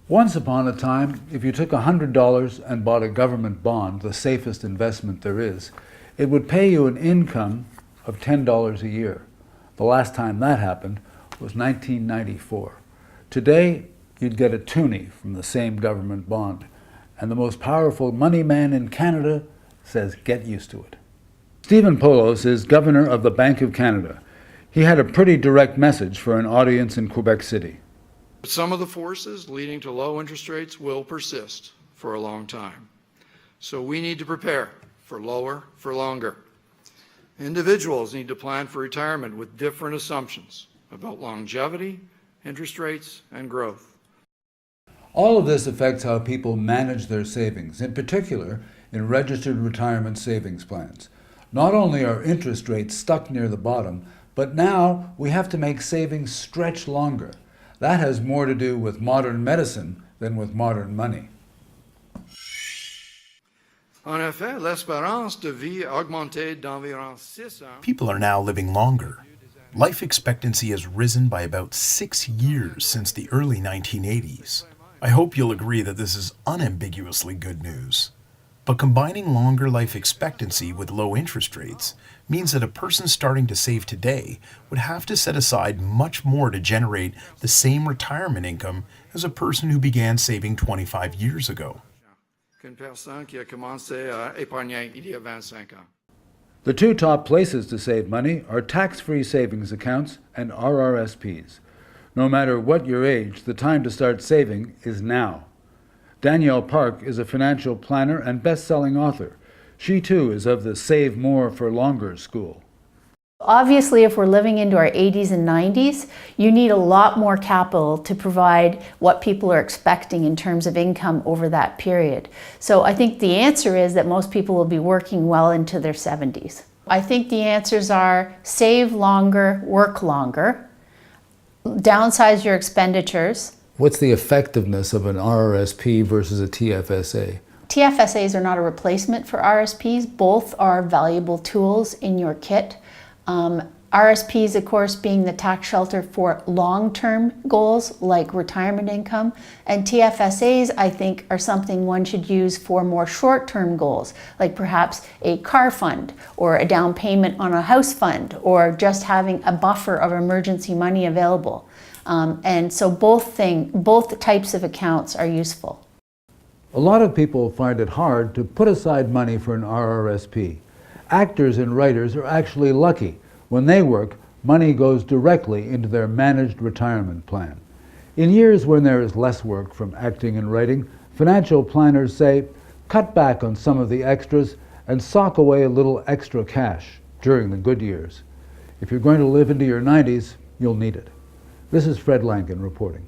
Once upon a time, if you took $100 and bought a government bond, the safest investment there is, it would pay you an income of $10 a year. The last time that happened was 1994. Today, you'd get a toonie from the same government bond. And the most powerful money man in Canada says, get used to it. Stephen Poloz is governor of the Bank of Canada. He had a pretty direct message for an audience in Quebec City. Some of the forces leading to low interest rates will persist for a long time. So we need to prepare for lower for longer. Individuals need to plan for retirement with different assumptions about longevity, interest rates, and growth. All of this affects how people manage their savings, in particular in registered retirement savings plans. Not only are interest rates stuck near the bottom, but now we have to make savings stretch longer. That has more to do with modern medicine than with modern money. En effet, l'espérance de vie a augmenté d'environ 6 ans. People are now living longer. Life expectancy has risen by about 6 years since the early 1980s. I hope you'll agree that this is unambiguously good news. But combining longer life expectancy with low interest rates means that a person starting to save today would have to set aside much more to generate the same retirement income as a person who began saving 25 years ago. The two top places to save money are tax-free savings accounts and RRSPs. No matter what your age, the time to start saving is now. Danielle Park is a financial planner and best-selling author. She too is of the Save More for Longer school. Obviously, if we're living into our 80s and 90s, you need a lot more capital to provide what people are expecting in terms of income over that period. So I think the answer is that most people will be working well into their 70s. I think the answers are save longer, work longer, downsize your expenditures. What's the effectiveness of an RRSP versus a TFSA? TFSAs are not a replacement for RSPs. Both are valuable tools in your kit. RSPs, of course, being the tax shelter for long-term goals like retirement income, and TFSAs, I think, are something one should use for more short-term goals, like perhaps a car fund or a down payment on a house fund or just having a buffer of emergency money available. And so both types of accounts are useful. A lot of people find it hard to put aside money for an RRSP. Actors and writers are actually lucky. When they work, money goes directly into their managed retirement plan. In years when there is less work from acting and writing, financial planners say, cut back on some of the extras and sock away a little extra cash during the good years. If you're going to live into your 90s, you'll need it. This is Fred Langan reporting.